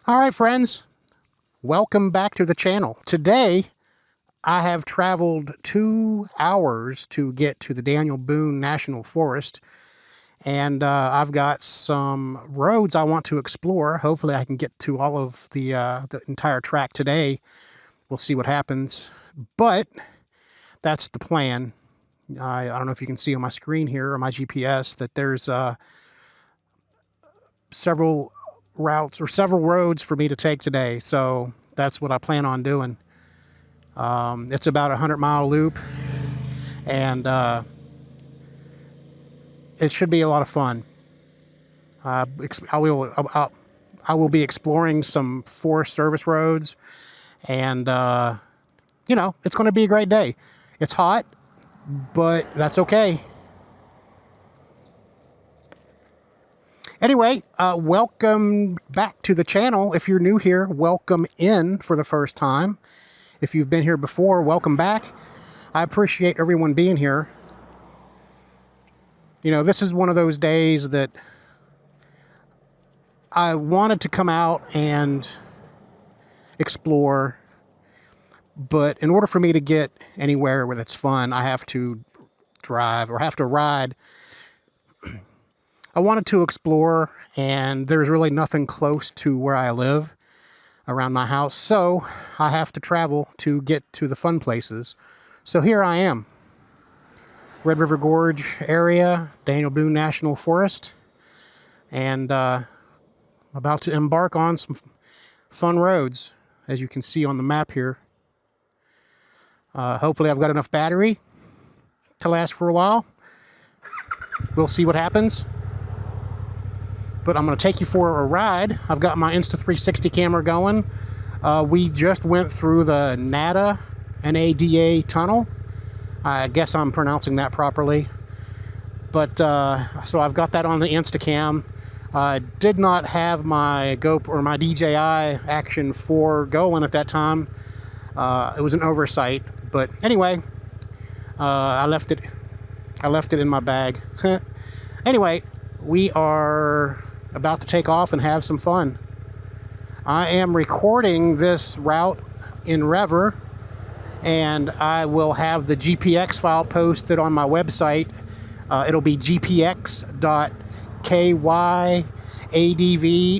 All right, friends, welcome back to the channel. Today, I have traveled 2 hours to get to the Daniel Boone National Forest, and I've got some roads I want to explore. Hopefully, I can get to all of the entire track today. We'll see what happens, but that's the plan. I don't know if you can see on my screen here, or my GPS, that there's several routes or several roads for me to take today, so that's what I plan on doing. It's about a 100-mile loop, and it should be a lot of fun. I will be exploring some Forest Service roads, and it's going to be a great day. It's hot, but that's okay. Anyway, welcome back to the channel. If you're new here, welcome in for the first time. If you've been here before, welcome back. I appreciate everyone being here. You know, this is one of those days that I wanted to come out and explore, but in order for me to get anywhere where it's fun, I have to drive or have to ride. I wanted to explore, and there's really nothing close to where I live around my house, so I have to travel to get to the fun places. So here I am, Red River Gorge area, Daniel Boone National Forest, and about to embark on some fun roads, as you can see on the map here. Hopefully I've got enough battery to last for a while. We'll see what happens. But I'm going to take you for a ride. I've got my Insta360 camera going. We just went through the NADA tunnel. I guess I'm pronouncing that properly. But so I've got that on the Instacam. I did not have my GoPro or my DJI Action 4 going at that time. It was an oversight. But anyway, I left it in my bag. Anyway, we are about to take off and have some fun. I am recording this route in Rever, and I will have the GPX file posted on my website. It'll be gpx.kyadv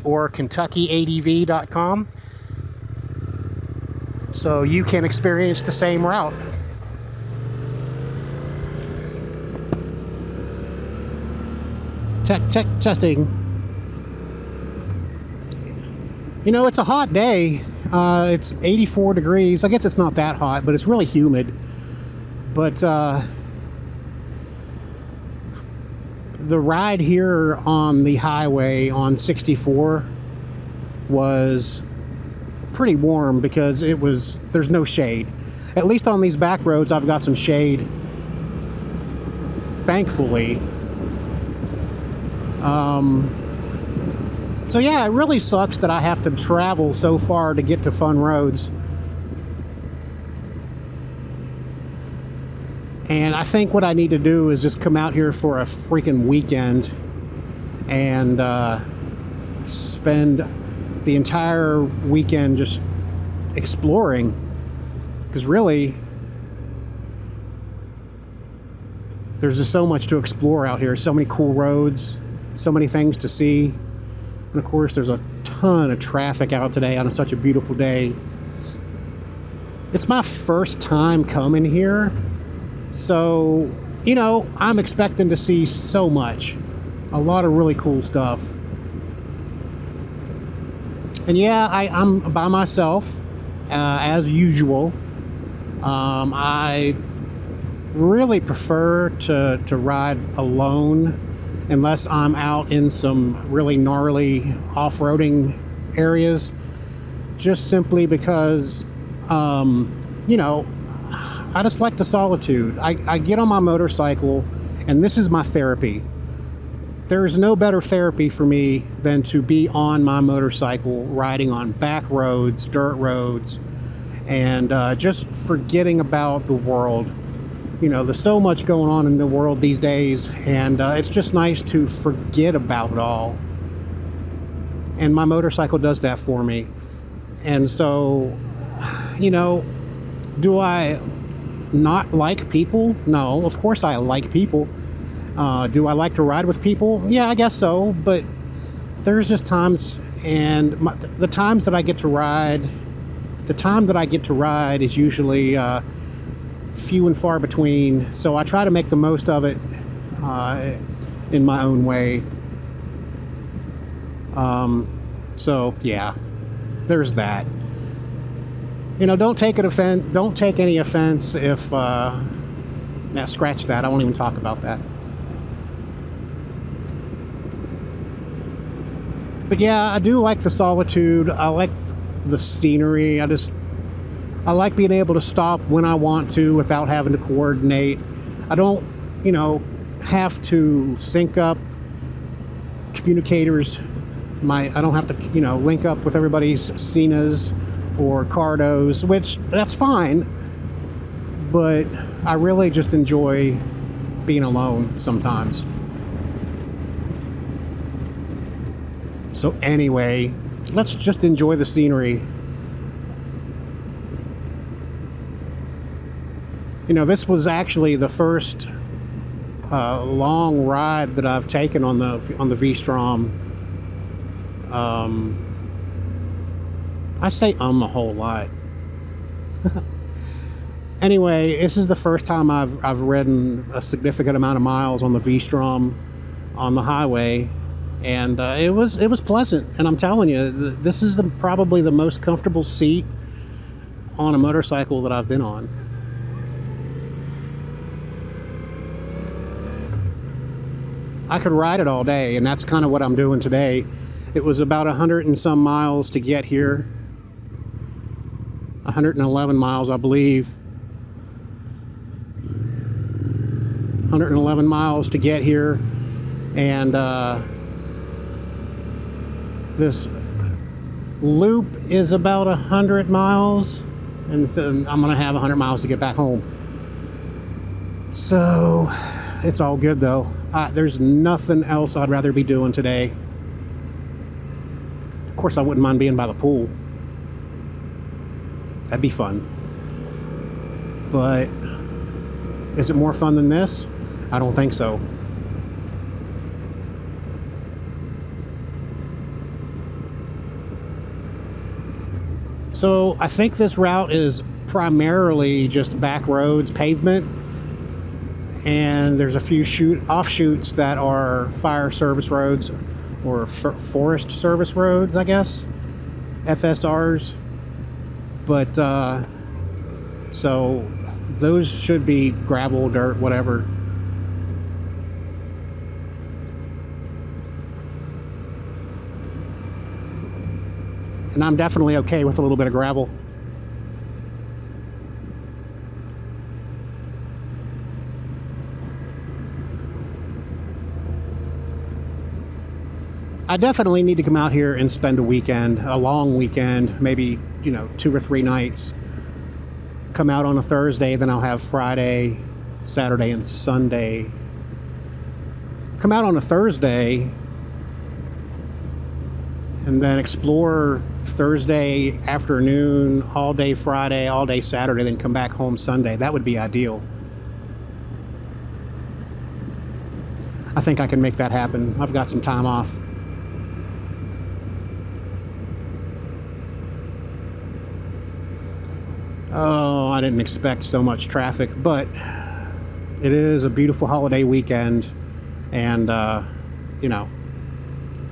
or kentuckyadv.com, so you can experience the same route. Testing. You know, it's a hot day. It's 84 degrees. I guess it's not that hot, but it's really humid. But the ride here on the highway on 64 was pretty warm because there's no shade. At least on these back roads, I've got some shade, thankfully. So yeah, it really sucks that I have to travel so far to get to fun roads. And I think what I need to do is just come out here for a freaking weekend and spend the entire weekend just exploring. Because really, there's just so much to explore out here. So many cool roads, so many things to see. And of course, there's a ton of traffic out today on such a beautiful day. It's my first time coming here, so, you know, I'm expecting to see so much. A lot of really cool stuff. And yeah, I'm by myself, as usual. I really prefer to ride alone, unless I'm out in some really gnarly off-roading areas, just simply because, you know, I just like the solitude. I get on my motorcycle, and this is my therapy. There's no better therapy for me than to be on my motorcycle, riding on back roads, dirt roads, and just forgetting about the world. You know, there's so much going on in the world these days, and it's just nice to forget about it all. and my motorcycle does that for me. And so, you know, do I not like people? No, of course I like people. Do I like to ride with people? Yeah, I guess so, but there's just times, and the times that I get to ride, the time that I get to ride is usually few and far between, so I try to make the most of it in my own way. So yeah, there's that. You know, don't take any offense if yeah, scratch that. I won't even talk about that. But yeah, I do like the solitude. I like the scenery. I like being able to stop when I want to without having to coordinate. I don't, you know, have to sync up communicators. I don't have to, you know, link up with everybody's Cenas or Cardos, which that's fine. But I really just enjoy being alone sometimes. So anyway, let's just enjoy the scenery. You know, this was actually the first long ride that I've taken on the V-Strom. I say a whole lot. Anyway, this is the first time I've ridden a significant amount of miles on the V-Strom on the highway, and it was pleasant. And I'm telling you, this is probably the most comfortable seat on a motorcycle that I've been on. I could ride it all day, and that's kind of what I'm doing today. It was about 100 and some miles to get here. 111 miles, I believe. 111 miles to get here, and this loop is about 100 miles, and I'm gonna have 100 miles to get back home. So it's all good though. There's nothing else I'd rather be doing today. Of course, I wouldn't mind being by the pool. That'd be fun. But is it more fun than this? I don't think so. So I think this route is primarily just back roads, pavement, and there's a few offshoots that are fire service roads or forest service roads, I guess, FSRs. But so those should be gravel, dirt, whatever. And I'm definitely okay with a little bit of gravel. I definitely need to come out here and spend a weekend, a long weekend, maybe, you know, 2 or 3 nights. Come out on a Thursday, then I'll have Friday, Saturday, and Sunday. Come out on a Thursday and then explore Thursday afternoon, all day Friday, all day Saturday, then come back home Sunday. That would be ideal. I think I can make that happen. I've got some time off. Oh, I didn't expect so much traffic, but it is a beautiful holiday weekend, and you know,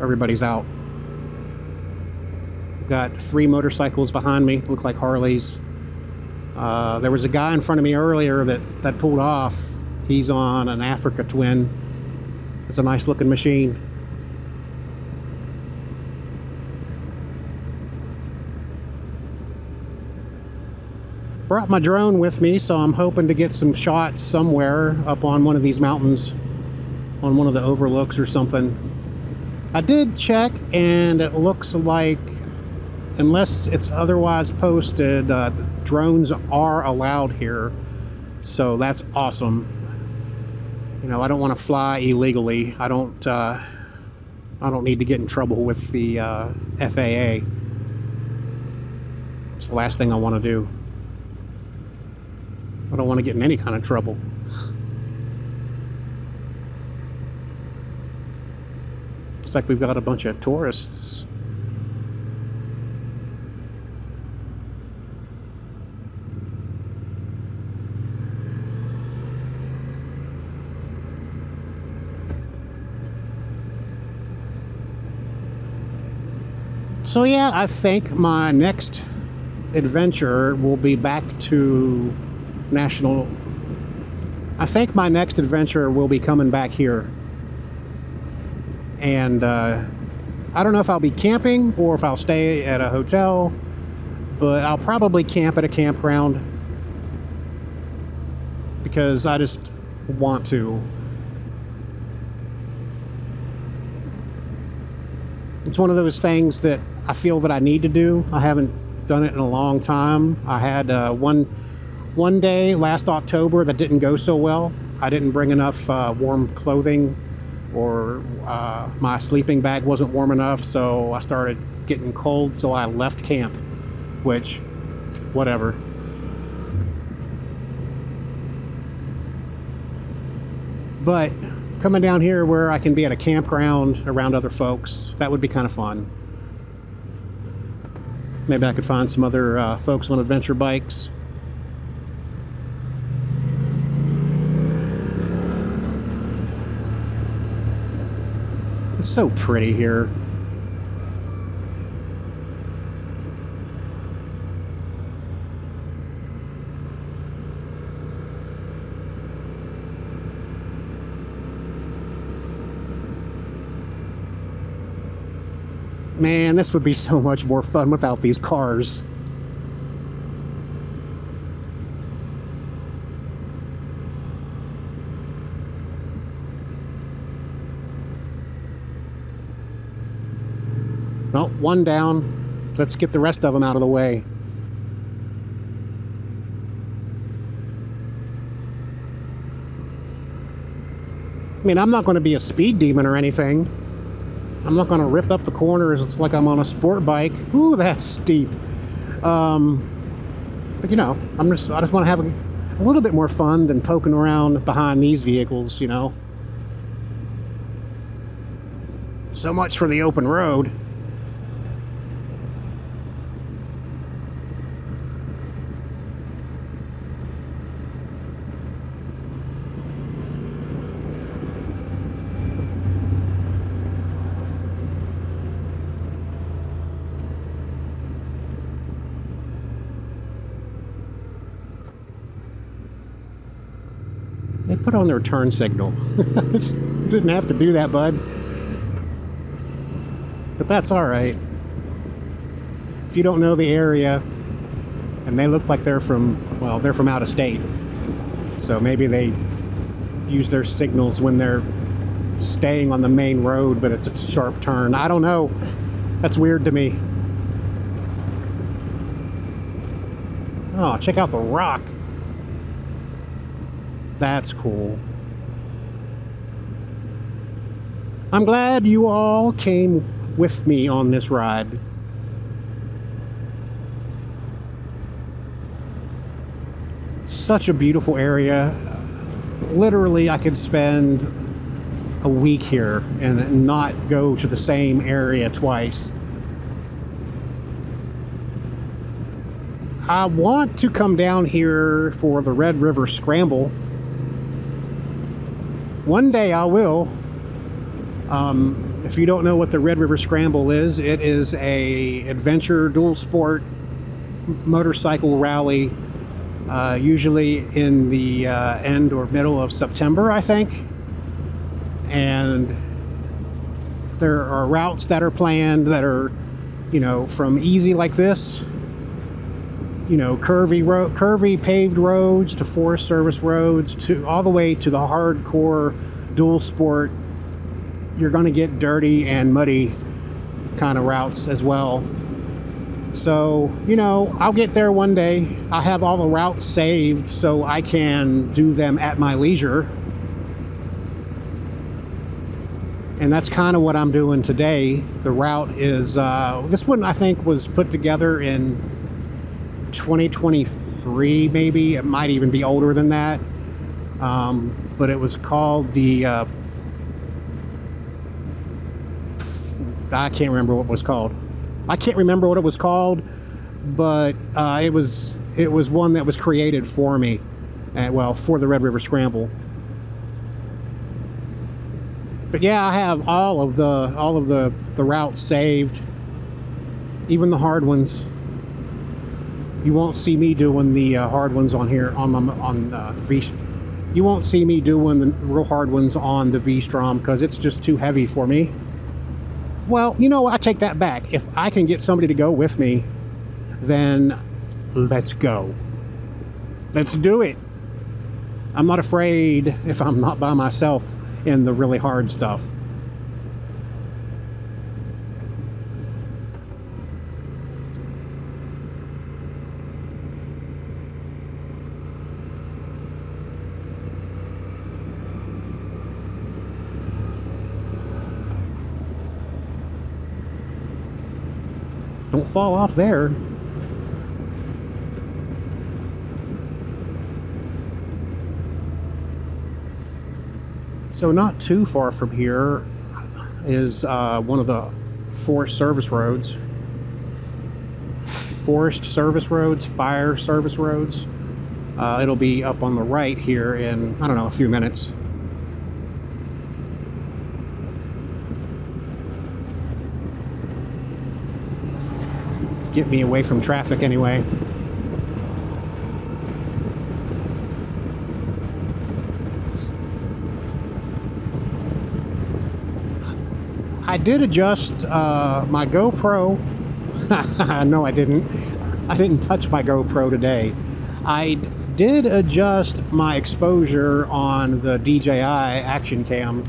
everybody's out. I've got 3 motorcycles behind me, look like Harleys. There was a guy in front of me earlier that pulled off. He's on an Africa Twin. It's a nice looking machine. Brought my drone with me, so I'm hoping to get some shots somewhere up on one of these mountains, on one of the overlooks or something. I did check, and it looks like, unless it's otherwise posted, drones are allowed here, so that's awesome. You know, I don't want to fly illegally. I don't I don't need to get in trouble with the FAA. It's the last thing I want to do. I don't want to get in any kind of trouble. Looks like we've got a bunch of tourists. So yeah, I think my next adventure will be back to National... I think my next adventure will be coming back here. And I don't know if I'll be camping or if I'll stay at a hotel, but I'll probably camp at a campground because I just want to. It's one of those things that I feel that I need to do. I haven't done it in a long time. I had one day last October that didn't go so well. I didn't bring enough warm clothing, or my sleeping bag wasn't warm enough, so I started getting cold, so I left camp, which, whatever. But coming down here where I can be at a campground around other folks, that would be kind of fun. Maybe I could find some other folks on adventure bikes. It's so pretty here. Man, this would be so much more fun without these cars. Well, one down. Let's get the rest of them out of the way. I mean, I'm not going to be a speed demon or anything. I'm not going to rip up the corners like I'm on a sport bike. Ooh, that's steep. But you know, I just want to have a little bit more fun than poking around behind these vehicles, you know. So much for the open road. They put on their turn signal. Didn't have to do that, bud. But that's all right. If you don't know the area, and they look like they're from, well, they're from out of state. So maybe they use their signals when they're staying on the main road, but it's a sharp turn. I don't know. That's weird to me. Oh, check out the rock. That's cool. I'm glad you all came with me on this ride. Such a beautiful area. Literally, I could spend a week here and not go to the same area twice. I want to come down here for the Red River Scramble. One day I will. If you don't know what the Red River Scramble is, it is a adventure dual sport motorcycle rally, usually in the end or middle of September, I think. And there are routes that are planned that are, you know, from easy like this, you know, curvy paved roads to Forest Service roads to all the way to the hardcore dual sport. You're going to get dirty and muddy kind of routes as well. So, you know, I'll get there one day. I have all the routes saved so I can do them at my leisure. And that's kind of what I'm doing today. The route is, this one I think was put together in 2023 maybe. It might even be older than that. But it was called the, I can't remember what it was called. I can't remember what it was called, but it was one that was created for me, well, for the Red River Scramble. But yeah, I have all of the routes saved, even the hard ones. You won't see me doing the hard ones on here on the V. You won't see me doing the real hard ones on the V-Strom because it's just too heavy for me. Well, you know, I take that back. If I can get somebody to go with me, then let's go. Let's do it. I'm not afraid if I'm not by myself in the really hard stuff. Don't fall off there. So not too far from here is one of the forest service roads. Forest service roads, fire service roads. It'll be up on the right here in, I don't know, a few minutes. Get me away from traffic anyway. I did adjust my GoPro. No, I didn't. I didn't touch my GoPro today. I did adjust my exposure on the DJI Action Cam.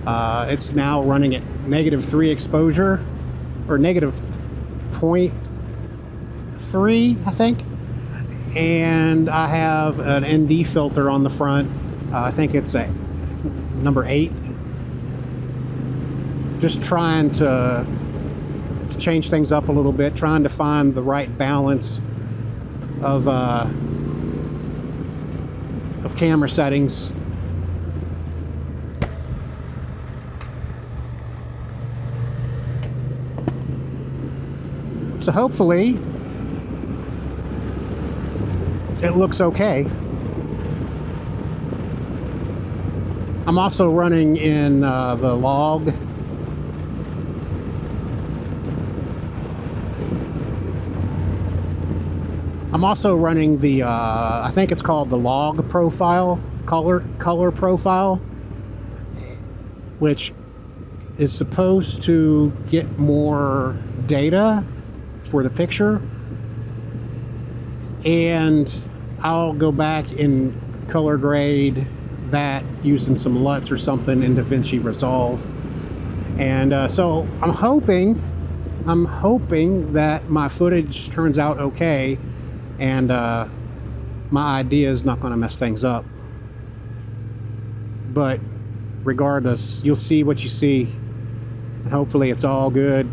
It's now running at -3 exposure, or -0.3, I think. And I have an ND filter on the front. I think it's a number 8. Just trying to change things up a little bit, trying to find the right balance of camera settings. So hopefully it looks okay. I'm also running in the log. I'm also running the, I think it's called the log profile, color profile, which is supposed to get more data for the picture. And I'll go back and color grade that using some LUTs or something in DaVinci Resolve. And so I'm hoping that my footage turns out okay. And my idea is not going to mess things up. But regardless, you'll see what you see. And hopefully it's all good.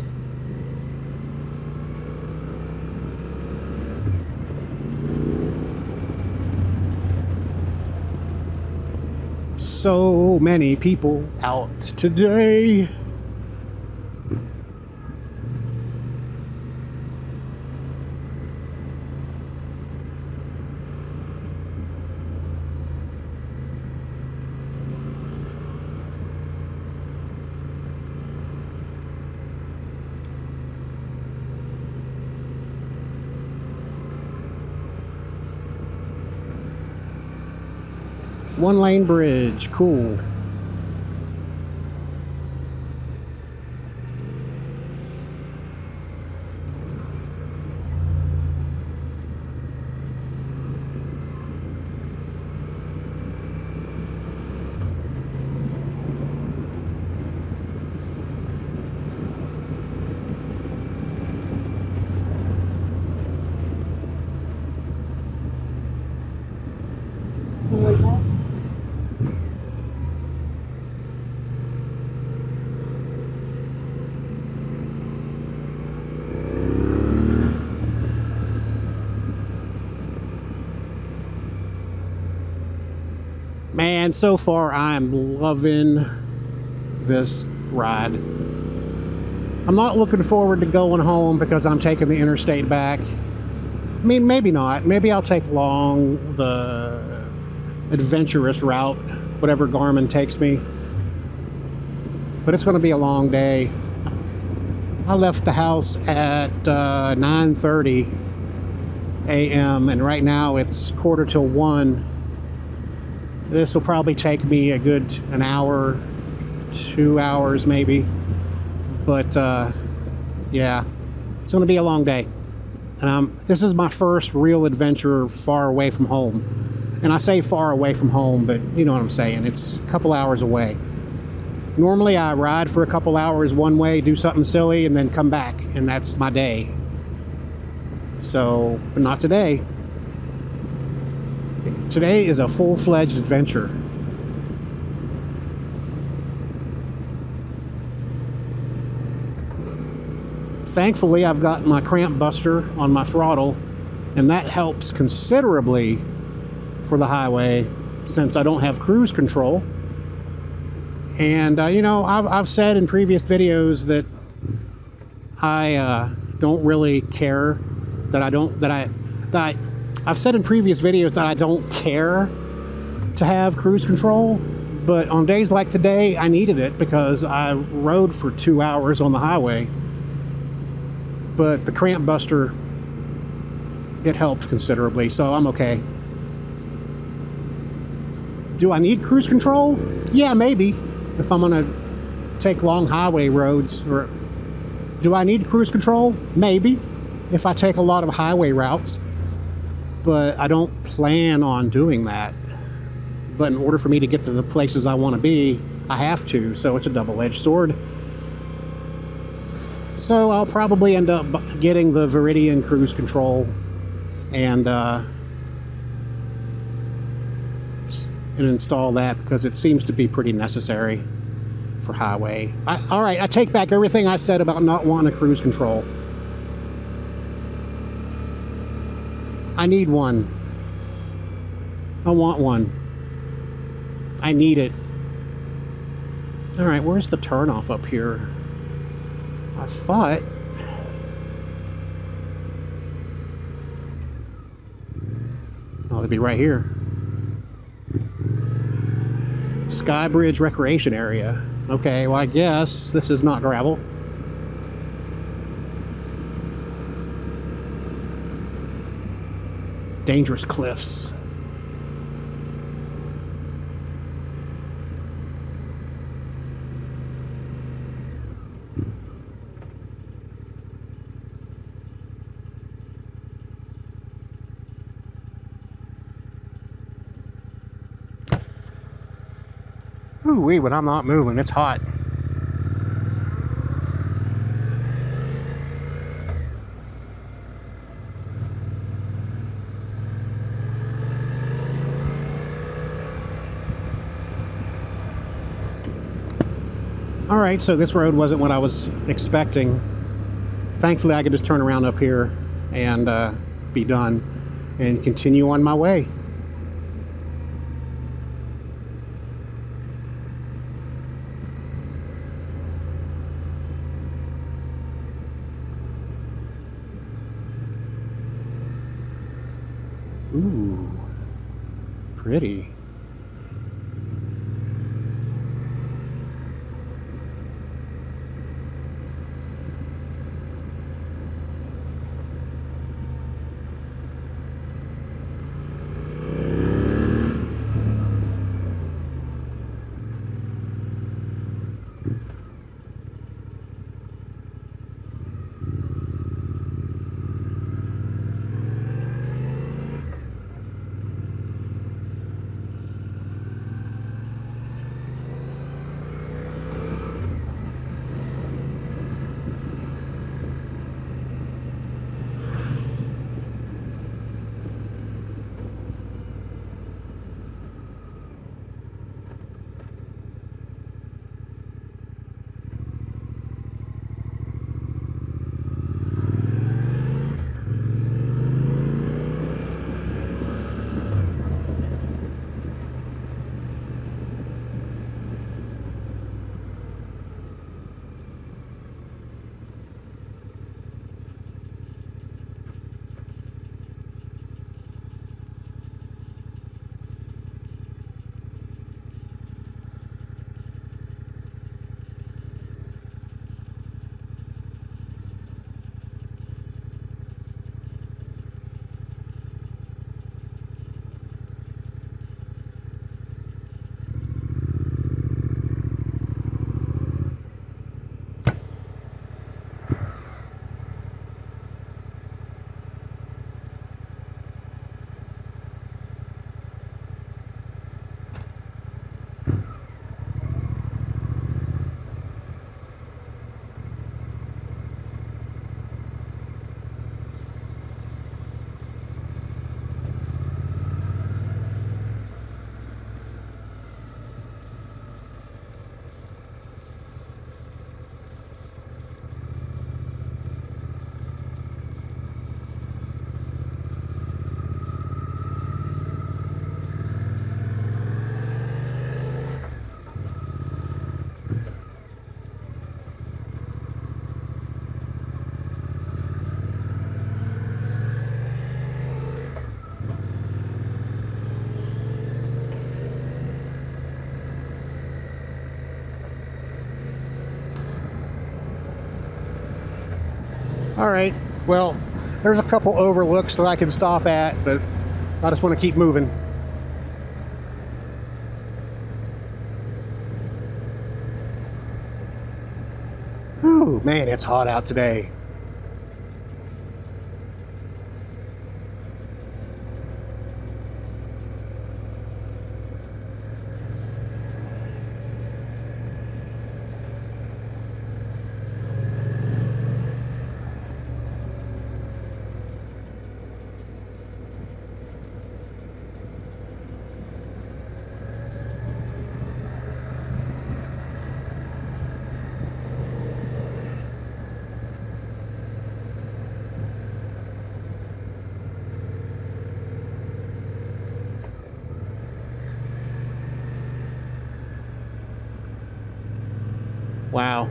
So many people out today. One lane bridge, cool. And so far, I'm loving this ride. I'm not looking forward to going home because I'm taking the interstate back. I mean, maybe not. Maybe I'll take the adventurous route, whatever Garmin takes me. But it's going to be a long day. I left the house at 9:30 a.m. and right now it's 1:45. This will probably take me a good an hour, 2 hours maybe. But yeah, it's going to be a long day. And this is my first real adventure far away from home. And I say far away from home, but you know what I'm saying. It's a couple hours away. Normally I ride for a couple hours one way, do something silly, and then come back. And that's my day. So, but not today. Today is a full-fledged adventure. Thankfully, I've got my cramp buster on my throttle, and that helps considerably for the highway since I don't have cruise control. And you know, I've said in previous videos that I don't really care I've said in previous videos that I don't care to have cruise control, but on days like today, I needed it because I rode for 2 hours on the highway. But the cramp buster, it helped considerably, so I'm okay. Do I need cruise control? Yeah, maybe, if I'm gonna take long highway roads. Or do I need cruise control? Maybe, if I take a lot of highway routes. But I don't plan on doing that. But in order for me to get to the places I want to be, I have to, so it's a double-edged sword. So I'll probably end up getting the Viridian cruise control and install that because it seems to be pretty necessary for highway. All right, I take back everything I said about not wanting a cruise control. I need one. I want one. I need it. All right, where's the turnoff up here? I thought... Oh, it'd be right here. Skybridge Recreation Area. Okay, well, I guess this is not gravel. Dangerous cliffs. Ooh-wee, but I'm not moving. It's hot. All right, so this road wasn't what I was expecting. Thankfully, I could just turn around up here and be done and continue on my way. Ooh, pretty. All right, well, there's a couple overlooks that I can stop at, but I just want to keep moving. Ooh, man, it's hot out today. Wow.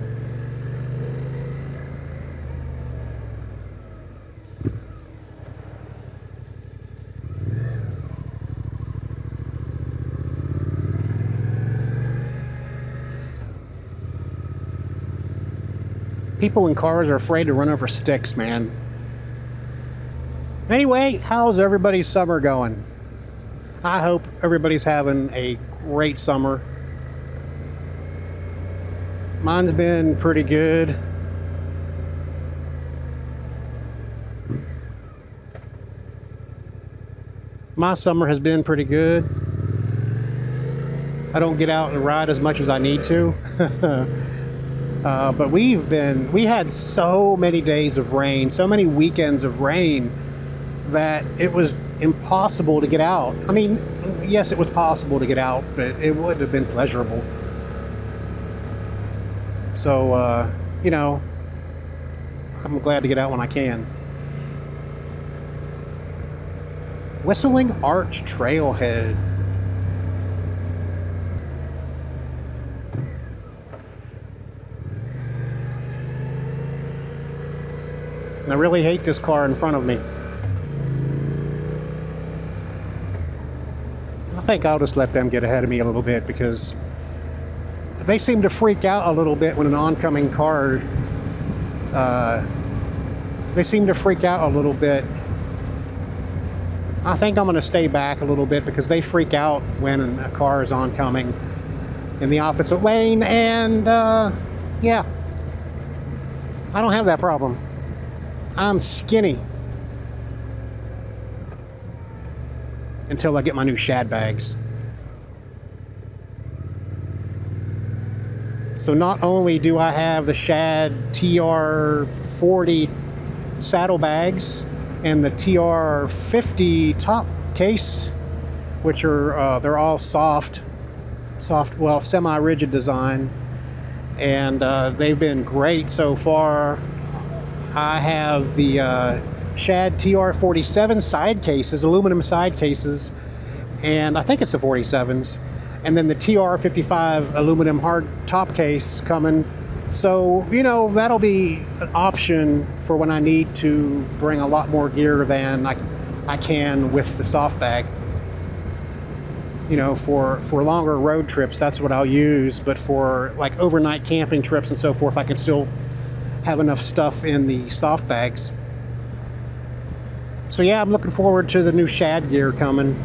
People in cars are afraid to run over sticks, man. Anyway, how's everybody's summer going? I hope everybody's having a great summer. Mine's been pretty good. My summer has been pretty good. I don't get out and ride as much as I need to. But we had so many days of rain, so many weekends of rain, that it was impossible to get out. I mean, yes, it was possible to get out, but it wouldn't have been pleasurable. So, you know, I'm glad to get out when I can. Whistling Arch Trailhead. I really hate this car in front of me. I think I'll just let them get ahead of me a little bit, because they seem to freak out a little bit when an oncoming car, they seem to freak out a little bit. I think I'm going to stay back a little bit, because they freak out when a car is oncoming in the opposite lane, and yeah, I don't have that problem. I'm skinny. Until I get my new Shad bags. So not only do I have the Shad TR40 saddlebags and the TR50 top case, which are they're all soft, well, semi-rigid design, and they've been great so far. I have the Shad TR47 side cases, aluminum side cases, and I think it's the 47s. And then the TR55 aluminum hard top case coming. So, you know, that'll be an option for when I need to bring a lot more gear than I can with the soft bag. You know, for longer road trips, that's what I'll use. But for like overnight camping trips and so forth, I can still have enough stuff in the soft bags. So yeah, I'm looking forward to the new Shad gear coming.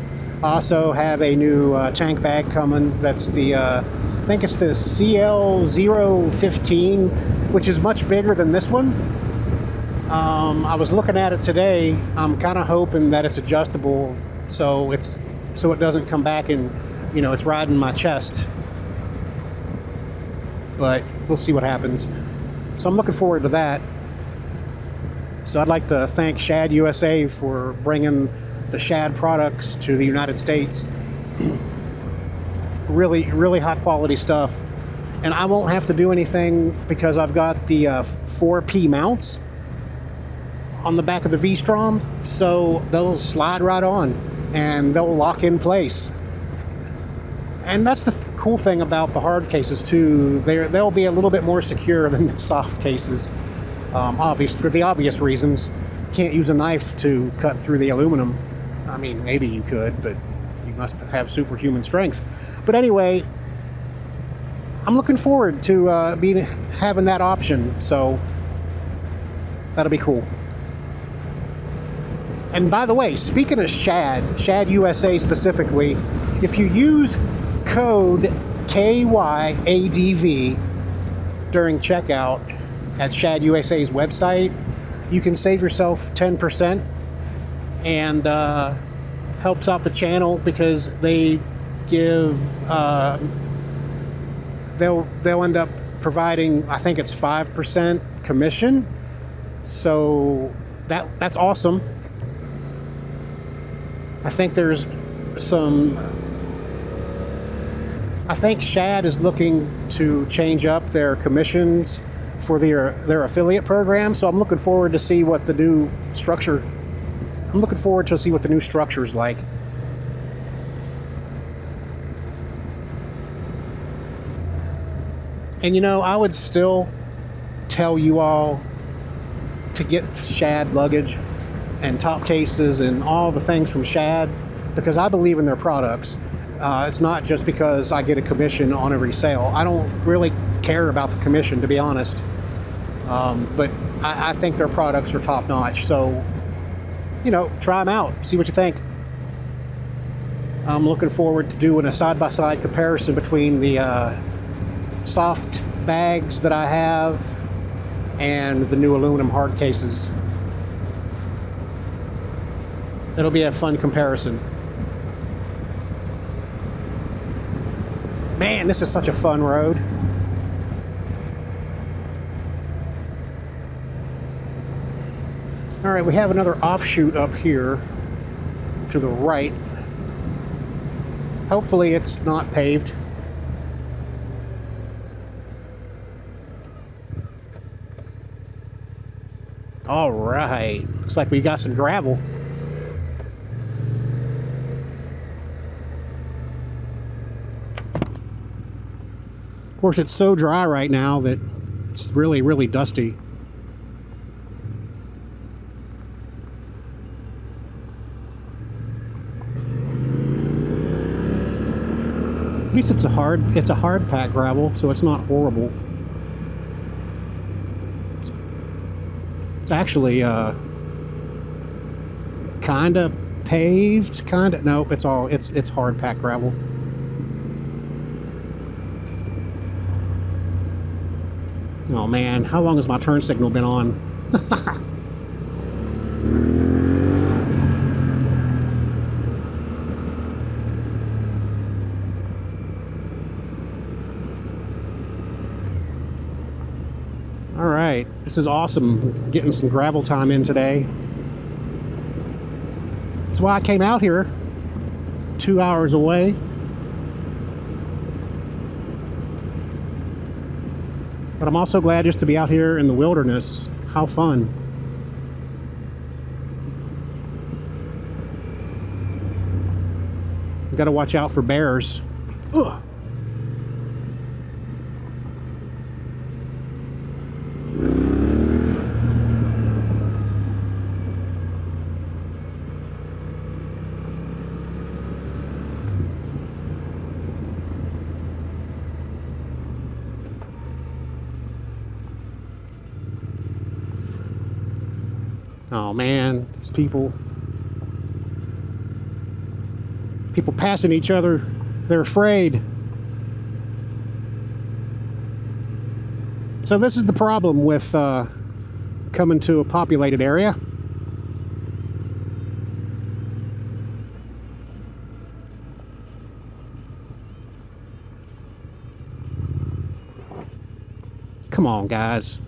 I also have a new tank bag coming. That's the, I think it's the CL015, which is much bigger than this one. I was looking at it today. I'm kind of hoping that it's adjustable, so it doesn't come back and, you know, it's riding my chest. But we'll see what happens. So I'm looking forward to that. So I'd like to thank Shad USA for bringing the Shad products to the United States. Really, really high quality stuff. And I won't have to do anything, because I've got the 4P mounts on the back of the V-Strom, so they'll slide right on and they'll lock in place. And that's the cool thing about the hard cases too. They'll be a little bit more secure than the soft cases. For the obvious reasons. Can't use a knife to cut through the aluminum. I mean, maybe you could, but you must have superhuman strength. But anyway, I'm looking forward to having that option. So That'll be cool. And by the way, speaking of Shad USA specifically, if you use code KYADV during checkout at Shad USA's website, you can save yourself 10% and helps out the channel because they give they'll end up providing, I think it's 5% commission. So that's awesome. I think there's I think Shad is looking to change up their commissions for their affiliate program. So I'm looking forward to see what the new structure. I'm looking forward to see what the new structure is like. And you know, I would still tell you all to get Shad luggage and top cases and all the things from Shad because I believe in their products. It's not just because I get a commission on every sale. I don't really care about the commission, to be honest. But I think their products are top notch. So, you know, try them out, see what you think. I'm looking forward to doing a side-by-side comparison between the soft bags that I have and the new aluminum hard cases. It'll be a fun comparison. Man, this is such a fun road. All right, we have another offshoot up here to the right. Hopefully it's not paved. All right, looks like we got some gravel. Of course, it's so dry right now that it's really, really dusty. At least it's a hard pack gravel, so it's not horrible. It's actually kind of paved, kind of. Nope, it's hard pack gravel. Oh man, how long has my turn signal been on? All right, this is awesome. Getting some gravel time in today. That's why I came out here 2 hours away. But I'm also glad just to be out here in the wilderness. How fun. You gotta watch out for bears. Ugh. Oh man, these people passing each other, they're afraid. So this is the problem with coming to a populated area. Come on, guys.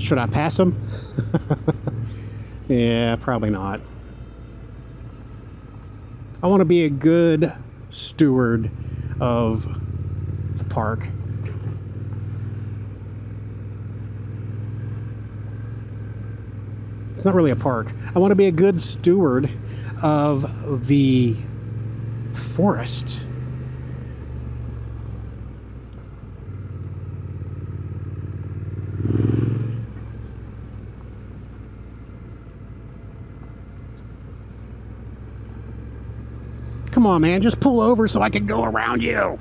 Should I pass them? Yeah, probably not. I want to be a good steward of the park. It's not really a park. I want to be a good steward of the forest. Come on, man, just pull over so I can go around you.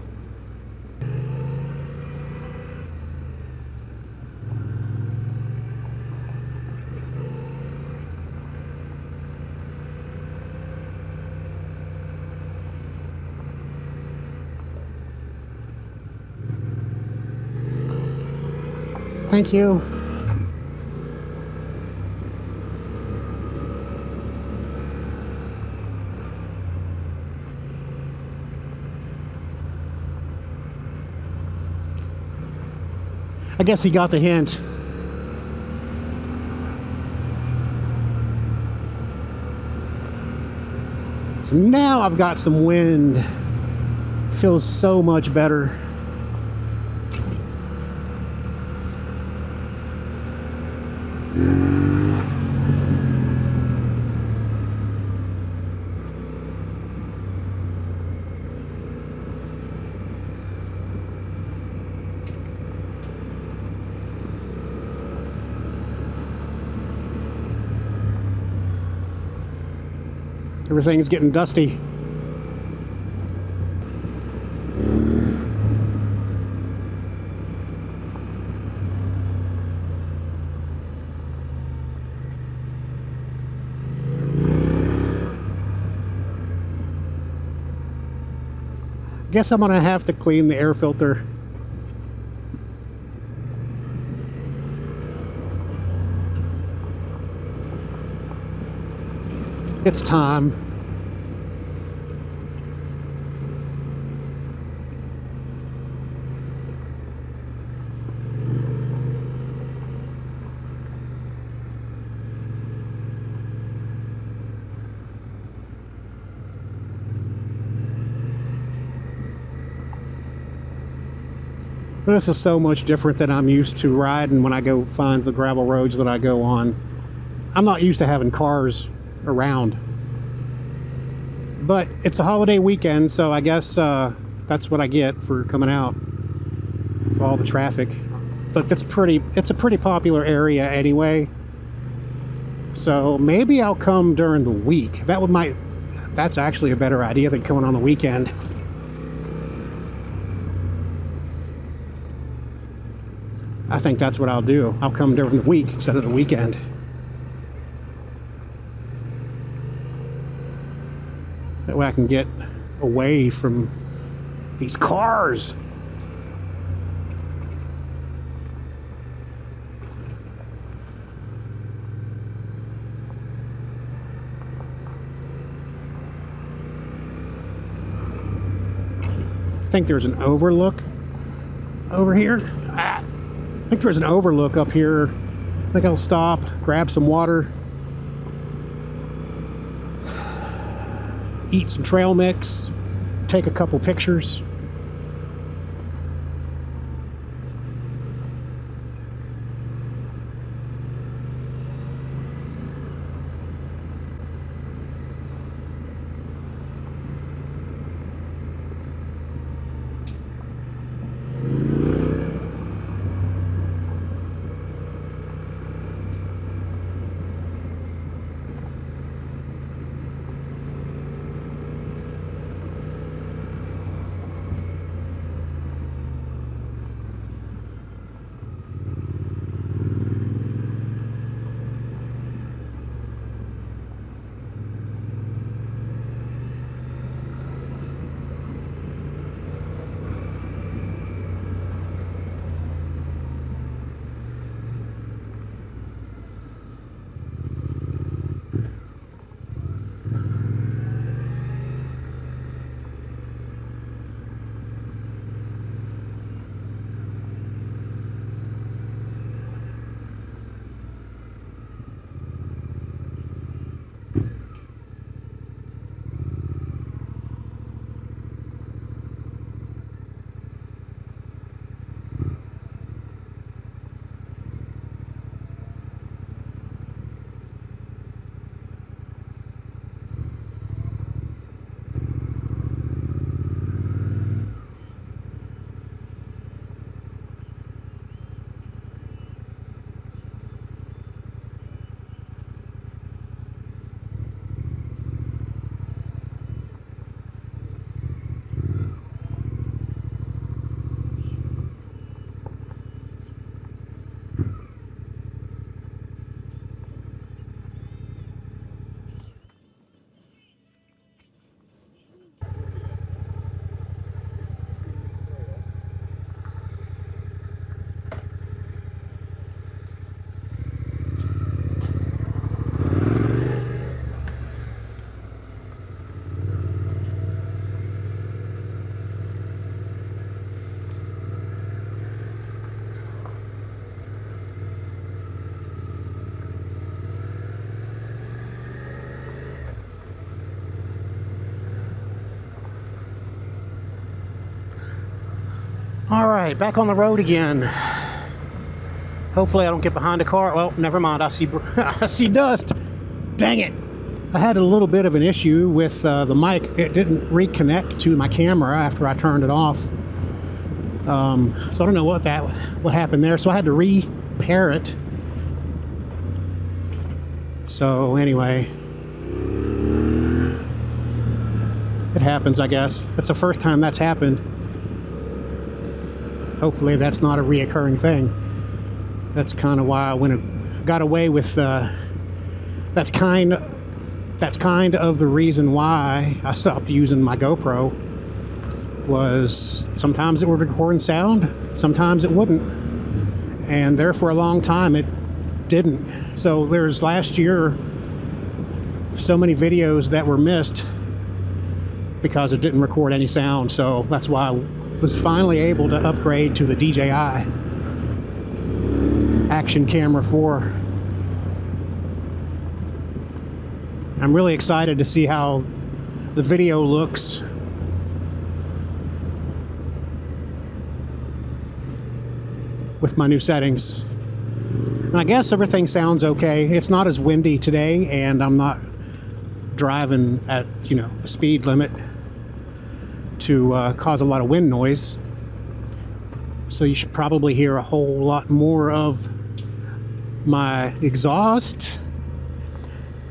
Thank you. I guess he got the hint. So now I've got some wind. Feels so much better. Everything's getting dusty. Guess I'm gonna have to clean the air filter. It's time. This is so much different than I'm used to riding when I go find the gravel roads that I go on. I'm not used to having cars around. But it's a holiday weekend, so I guess that's what I get for coming out. For all the traffic. But it's a pretty popular area anyway. So maybe I'll come during the week. That's actually a better idea than coming on the weekend. I think that's what I'll do. I'll come during the week instead of the weekend. That way I can get away from these cars. I think there's an overlook over here. I think there's an overlook up here. I think I'll stop, grab some water, eat some trail mix, take a couple pictures. All right, back on the road again. Hopefully I don't get behind a car. Well, never mind. I see I see dust. Dang it. I had a little bit of an issue with the mic. It didn't reconnect to my camera after I turned it off. So I don't know what happened there. So I had to repair it. So anyway, it happens, I guess. It's the first time that's happened. Hopefully that's not a reoccurring thing. That's kind of why I got away with. That's kind of the reason why I stopped using my GoPro. Was sometimes it would record sound, sometimes it wouldn't, and there for a long time it didn't. So there's last year so many videos that were missed because it didn't record any sound. So that's why I was finally able to upgrade to the DJI Action Camera 4. I'm really excited to see how the video looks with my new settings. And I guess everything sounds okay. It's not as windy today, and I'm not driving at, the speed limit to cause a lot of wind noise. So you should probably hear a whole lot more of my exhaust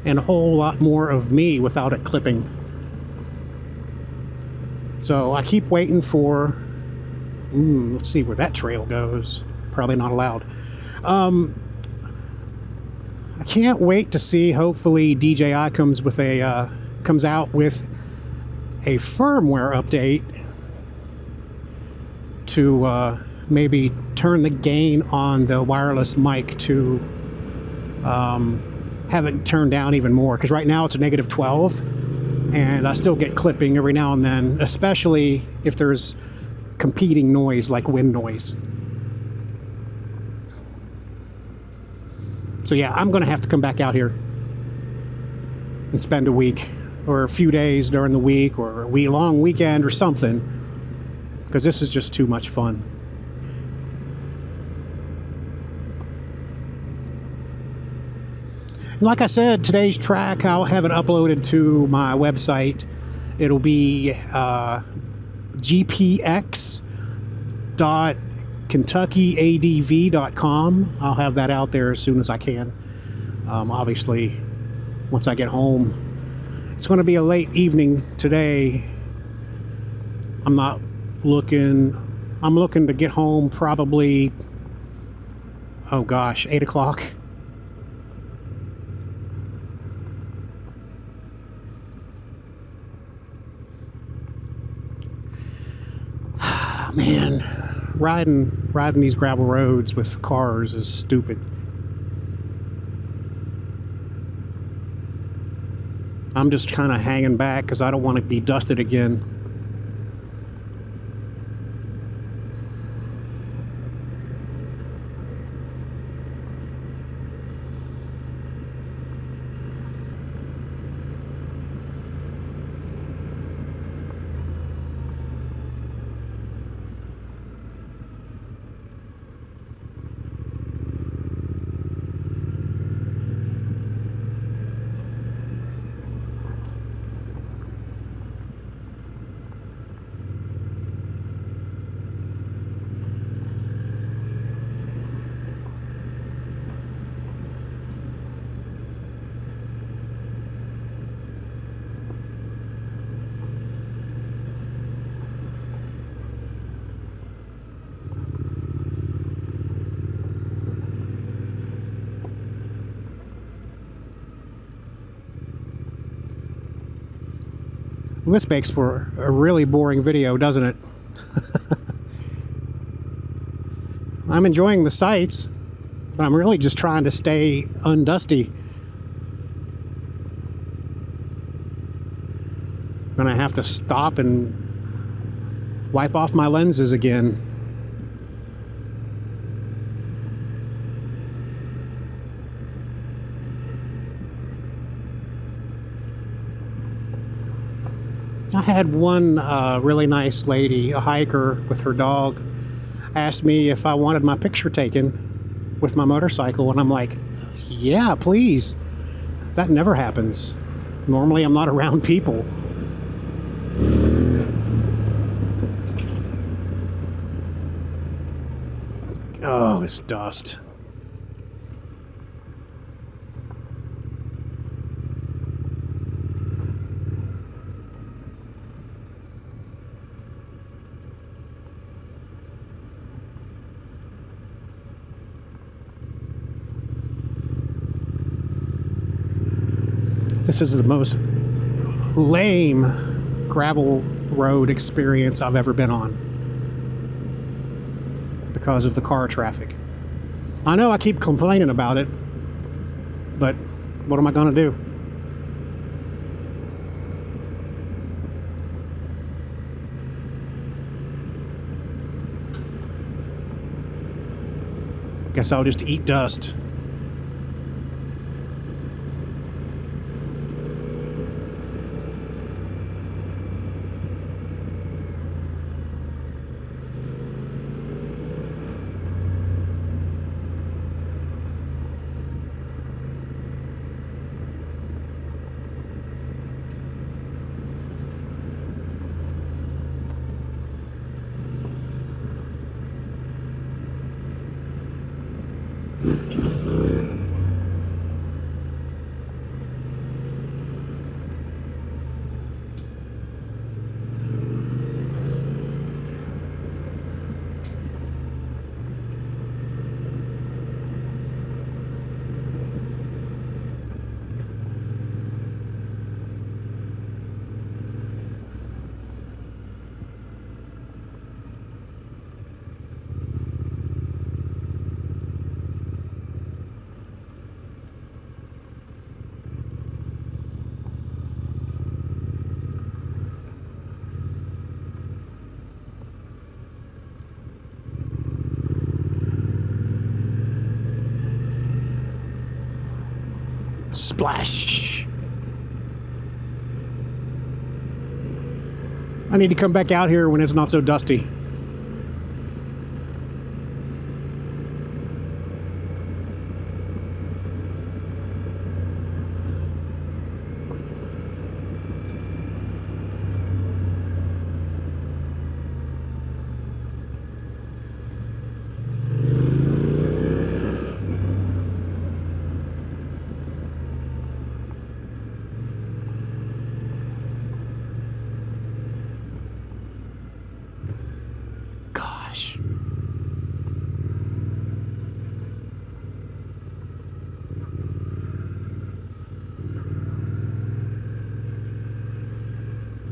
and a whole lot more of me without it clipping. So I keep waiting for, let's see where that trail goes. Probably not allowed. I can't wait to see. Hopefully DJI comes out with a firmware update to maybe turn the gain on the wireless mic to have it turned down even more, because right now it's a -12 and I still get clipping every now and then, especially if there's competing noise like wind noise. So yeah, I'm gonna have to come back out here and spend a week or a few days during the week or a long weekend or something, because this is just too much fun. And like I said, today's track, I'll have it uploaded to my website. It'll be gpx.kentuckyadv.com. I'll have that out there as soon as I can. Obviously, once I get home. It's going to be a late evening today. I'm looking to get home probably, 8 o'clock. Man, riding these gravel roads with cars is stupid. I'm just kind of hanging back because I don't want to be dusted again. Well, this makes for a really boring video, doesn't it? I'm enjoying the sights, but I'm really just trying to stay undusty. Then I have to stop and wipe off my lenses again. I had one really nice lady, a hiker with her dog, asked me if I wanted my picture taken with my motorcycle, and I'm like, yeah, please. That never happens. Normally I'm not around people. Oh, this dust. This is the most lame gravel road experience I've ever been on because of the car traffic. I know I keep complaining about it, but what am I going to do? Guess I'll just eat dust. Splash. I need to come back out here when it's not so dusty.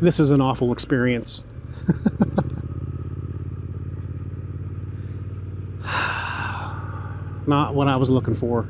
This is an awful experience. Not what I was looking for.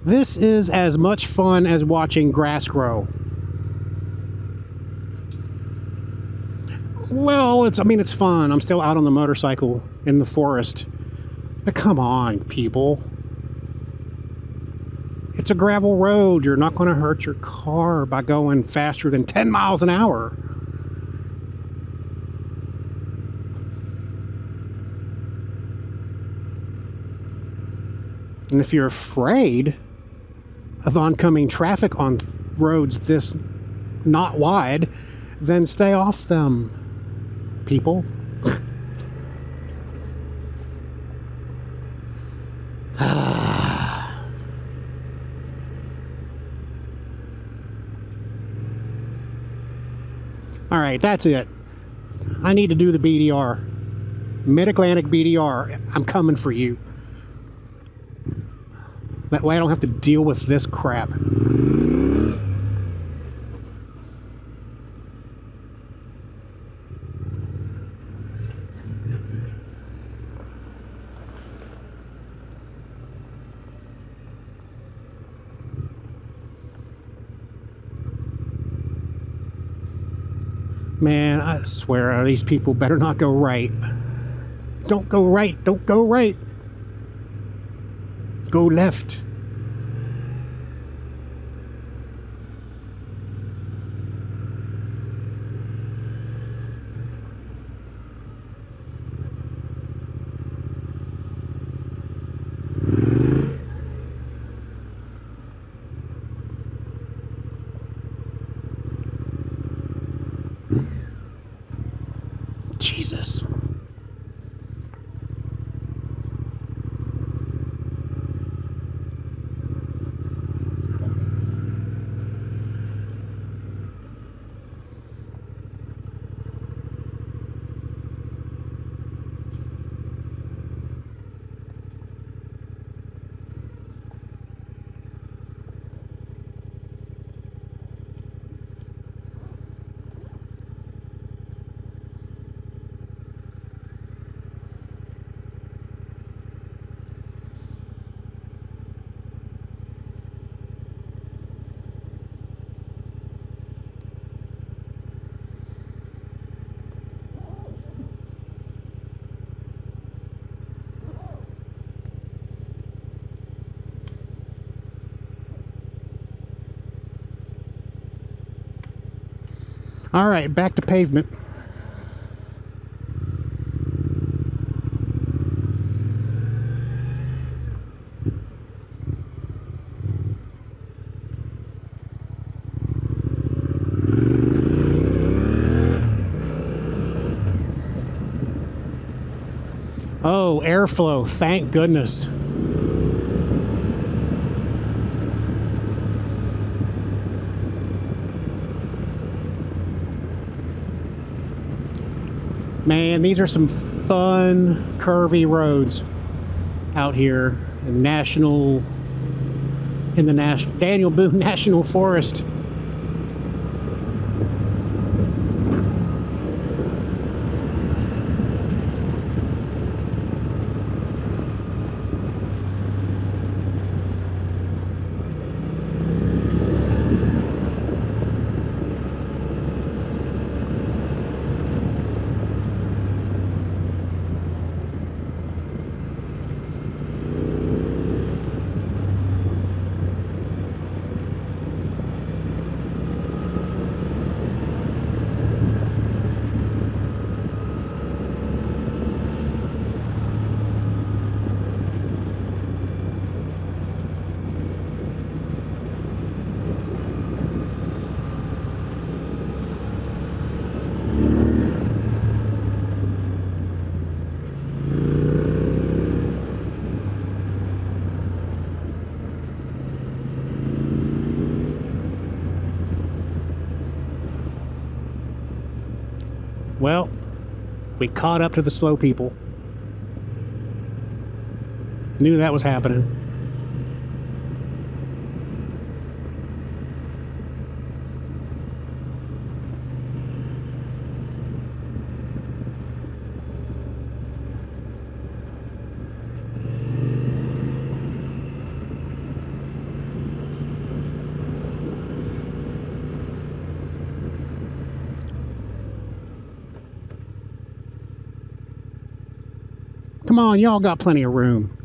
This is as much fun as watching grass grow. Well, it's fun. I'm still out on the motorcycle in the forest. But come on, people. It's a gravel road. You're not going to hurt your car by going faster than 10 miles an hour. And if you're afraid of oncoming traffic on roads this not wide, then stay off them, people. All right, that's it. I need to do the BDR. Mid-Atlantic BDR. I'm coming for you. That way I don't have to deal with this crap. Man, I swear, these people better not go right. Don't go right. Don't go right. Go left. Jesus. All right, back to pavement. Oh, airflow, thank goodness. Man, these are some fun, curvy roads out here in the Daniel Boone National Forest. Well, we caught up to the slow people. Knew that was happening. Come on, y'all got plenty of room.